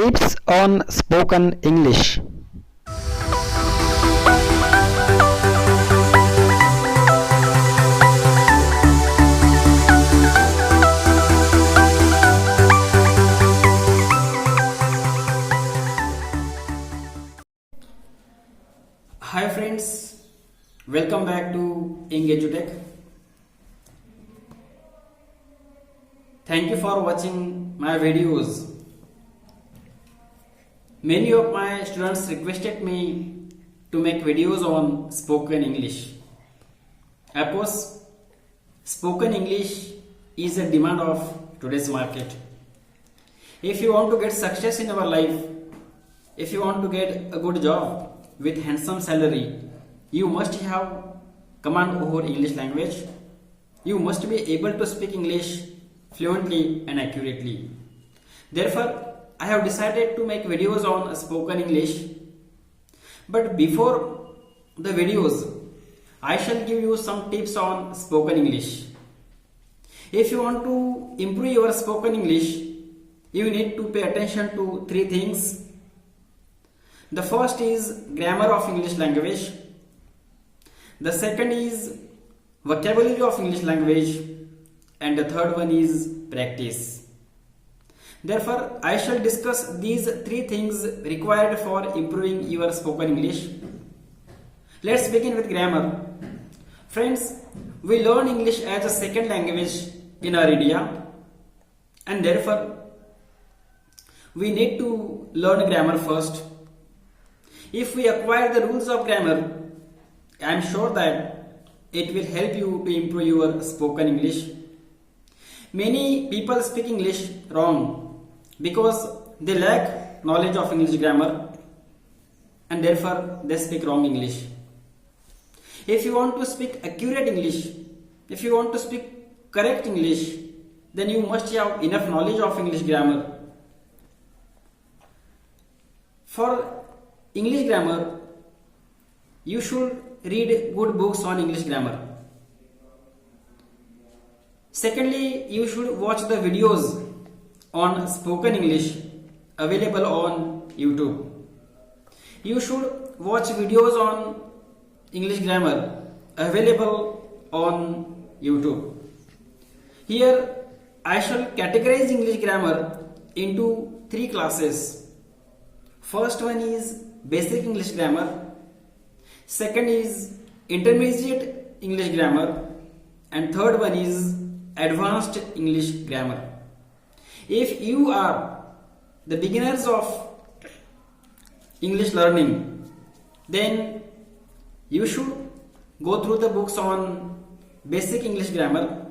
Tips on spoken English. Hi friends, welcome back to EngageTech. Thank you for watching my videos. Many of my students requested me to make videos on spoken English. Of course, spoken English is a demand of today's market. If you want to get success in our life, if you want to get a good job with handsome salary, you must have command over English language. You must be able to speak English fluently and accurately. Therefore, I have decided to make videos on spoken English. But before the videos, I shall give you some tips on spoken English. If you want to improve your spoken English, you need to pay attention to three things. The first is grammar of English language. The second is vocabulary of English language. And the third one is practice. Therefore, I shall discuss these three things required for improving your spoken English. Let's begin with grammar. Friends, we learn English as a second language in our India, and therefore we need to learn grammar first. If we acquire the rules of grammar, I am sure that it will help you to improve your spoken English. Many people speak English wrong because they lack knowledge of English grammar, and therefore they speak wrong English. If you want to speak accurate English, if you want to speak correct English, then you must have enough knowledge of English grammar. For English grammar, you should read good books on English grammar. Secondly, you should watch the videos on spoken English available on YouTube. You should watch videos on English grammar available on YouTube. Here, I shall categorize English grammar into three classes. First one is basic English grammar. Second is intermediate English grammar. And third one is advanced English grammar. If you are the beginners of English learning, then you should go through the books on basic English grammar,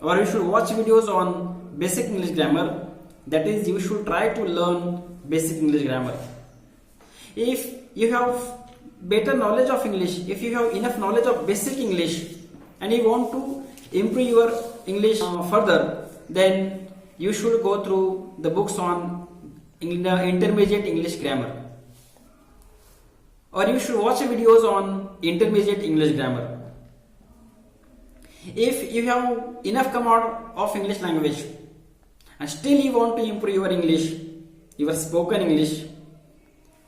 or you should watch videos on basic English grammar. That is, you should try to learn basic English grammar. If you have better knowledge of English, if you have enough knowledge of basic English and you want to improve your English further, then you should go through the books on intermediate English grammar, or you should watch videos on intermediate English grammar. If you have enough command of English language and still you want to improve your English, your spoken English,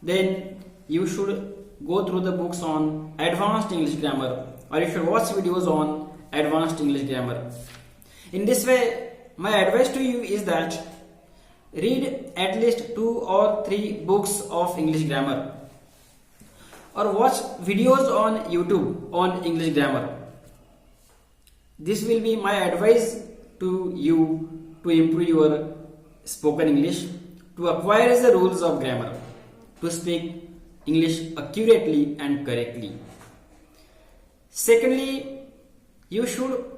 then you should go through the books on advanced English grammar, or you should watch videos on advanced English grammar. In this way, my advice to you is that read at least 2 or 3 books of English grammar, or watch videos on YouTube on English grammar. This will be my advice to you to improve your spoken English, to acquire the rules of grammar, to speak English accurately and correctly. Secondly, you should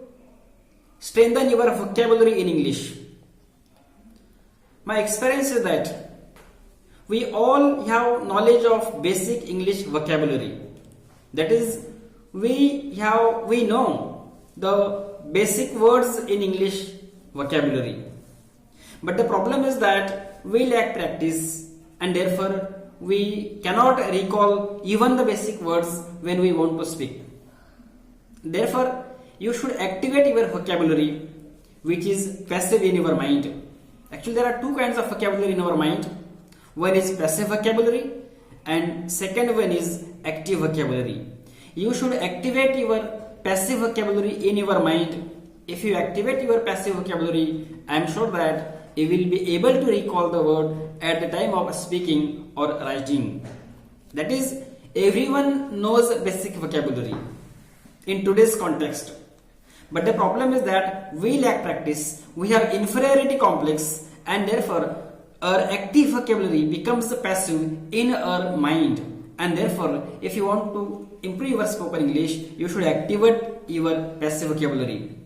strengthen your vocabulary in English. My experience is that we all have knowledge of basic English vocabulary. That is, we know the basic words in English vocabulary. But the problem is that we lack practice, and therefore we cannot recall even the basic words when we want to speak. Therefore, you should activate your vocabulary which is passive in your mind. Actually, there are two kinds of vocabulary in our mind. One is passive vocabulary and second one is active vocabulary. You should activate your passive vocabulary in your mind. If you activate your passive vocabulary, I am sure that you will be able to recall the word at the time of speaking or writing. That is, everyone knows basic vocabulary in today's context. But the problem is that we lack practice, we have inferiority complex, and therefore our active vocabulary becomes passive in our mind. And therefore, if you want to improve your spoken English, you should activate your passive vocabulary.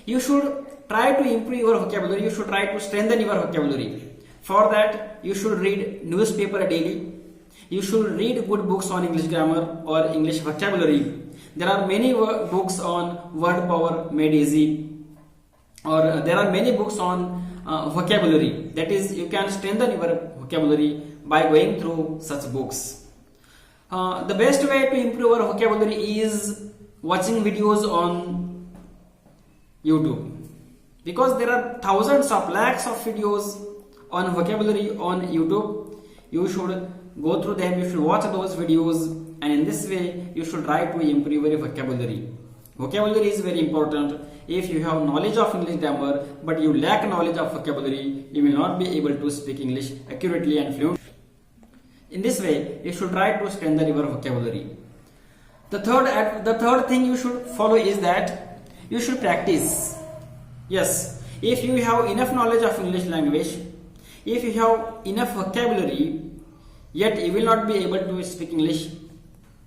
You should try to improve your vocabulary, you should try to strengthen your vocabulary. For that, you should read newspaper daily. You should read good books on English grammar or English vocabulary. There are many books on word power made easy, or there are many books on vocabulary. That is, you can strengthen your vocabulary by going through such books. The best way to improve our vocabulary is watching videos on YouTube, because there are thousands of lakhs of videos on vocabulary on YouTube. You should go through them, you should watch those videos, and in this way you should try to improve your vocabulary. Vocabulary is very important. If you have knowledge of English grammar but you lack knowledge of vocabulary, you will not be able to speak English accurately and fluently. In this way, you should try to strengthen your vocabulary. The third thing you should follow is that you should practice. Yes, if you have enough knowledge of English language, if you have enough vocabulary, yet you will not be able to speak English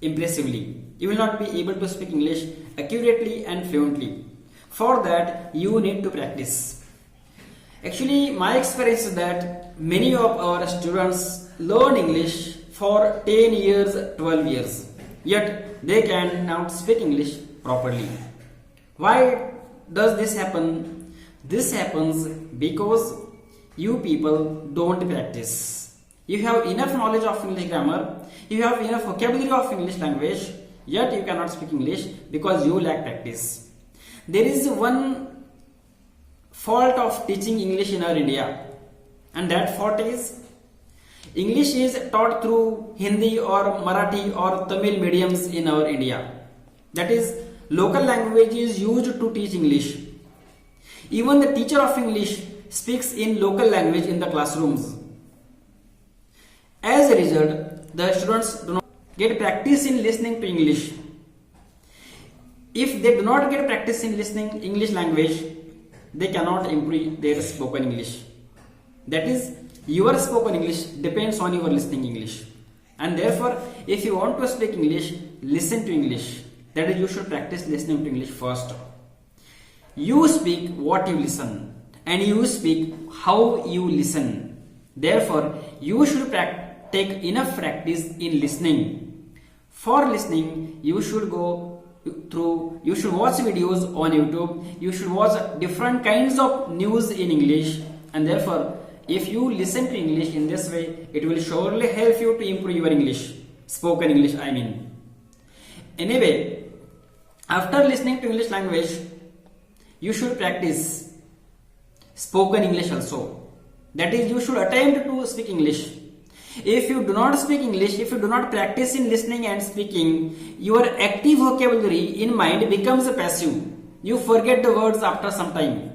impressively. You will not be able to speak English accurately and fluently. For that, you need to practice. Actually, my experience is that many of our students learn English for 10 years, 12 years, yet they cannot speak English properly. Why does this happen? This happens because you people don't practice. You have enough knowledge of English grammar, you have enough vocabulary of English language, yet you cannot speak English because you lack practice. There is one fault of teaching English in our India, and that fault is English is taught through Hindi or Marathi or Tamil mediums in our India. That is, local language is used to teach English. Even the teacher of English speaks in local language in the classrooms. As a result, the students do not get practice in listening to English. If they do not get practice in listening English language, they cannot improve their spoken English. That is, your spoken English depends on your listening English. And therefore, if you want to speak English, listen to English. That is, you should practice listening to English first. You speak what you listen, and you speak how you listen. Therefore, you should take enough practice in listening. For listening, you should you should watch videos on YouTube, you should watch different kinds of news in English, and therefore, if you listen to English in this way, it will surely help you to improve your English, spoken English I mean. Anyway, after listening to English language, you should practice spoken English also. That is, you should attempt to speak English. If you do not speak English, if you do not practice in listening and speaking, your active vocabulary in mind becomes passive. You forget the words after some time.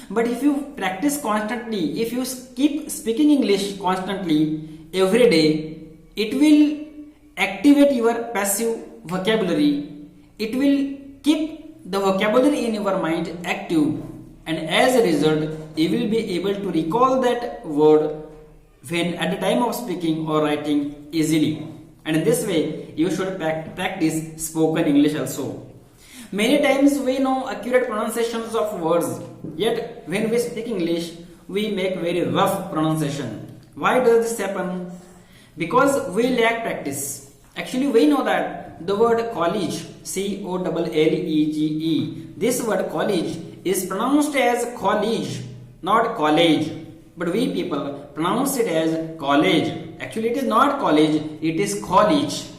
But if you practice constantly, if you keep speaking English constantly every day, it will activate your passive vocabulary. It will keep the vocabulary in your mind active, and as a result, you will be able to recall that word when at the time of speaking or writing easily. And in this way, you should practice spoken English also. Many times we know accurate pronunciations of words, yet when we speak English, we make very rough pronunciation. Why does this happen? Because we lack practice. Actually, we know that the word college, C-O-L-L-E-G-E, this word college is pronounced as college, not college. But we people pronounce it as college. Actually, it is not college, it is college.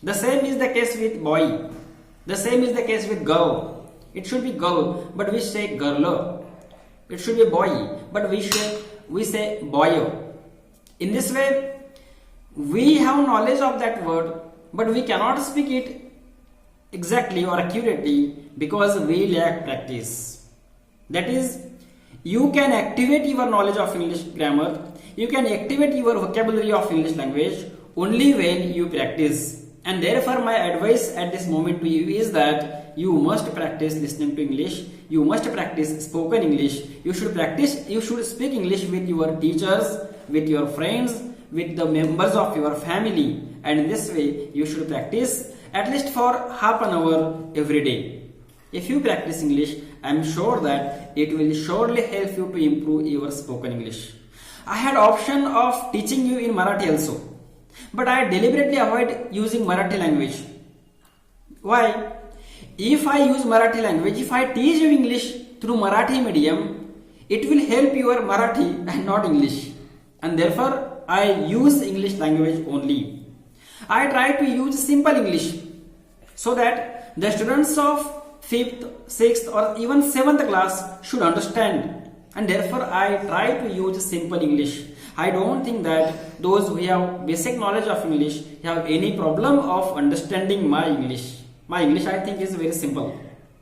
The same is the case with boy. The same is the case with girl. It should be girl, but we say girl. It should be boy, but we say boy. In this way, we have knowledge of that word, but we cannot speak it exactly or accurately because we lack practice. That is, you can activate your knowledge of English grammar, you can activate your vocabulary of English language only when you practice. And therefore, my advice at this moment to you is that you must practice listening to English, you must practice spoken English, you should speak English with your teachers, with your friends, with the members of your family, and in this way you should practice at least for half an hour every day. If you practice English, I am sure that it will surely help you to improve your spoken English. I had option of teaching you in Marathi also, but I deliberately avoid using Marathi language. Why? If I use Marathi language, if I teach you English through Marathi medium, it will help your Marathi and not English. And therefore, I use English language only. I try to use simple English so that the students of 5th, 6th or even 7th class should understand. And therefore, I try to use simple English. I don't think that those who have basic knowledge of English have any problem of understanding my English. My English, I think, is very simple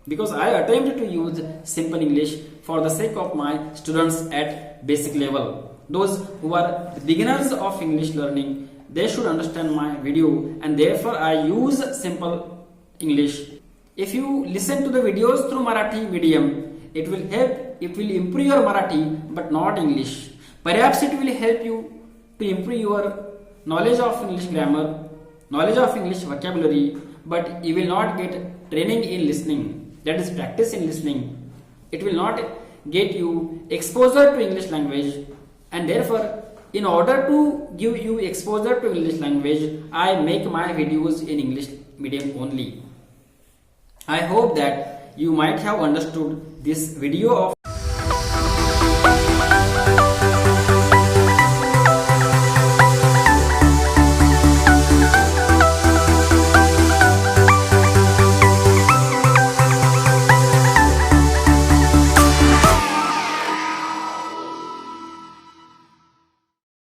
because I attempt to use simple English for the sake of my students at basic level. Those who are beginners of English learning, they should understand my video, and therefore I use simple English. If you listen to the videos through Marathi medium, it will improve your Marathi but not English. Perhaps it will help you to improve your knowledge of English grammar, knowledge of English vocabulary, but you will not get training in listening, that is practice in listening. It will not get you exposure to English language, and therefore in order to give you exposure to English language, I make my videos in English medium only. I hope that you might have understood this video of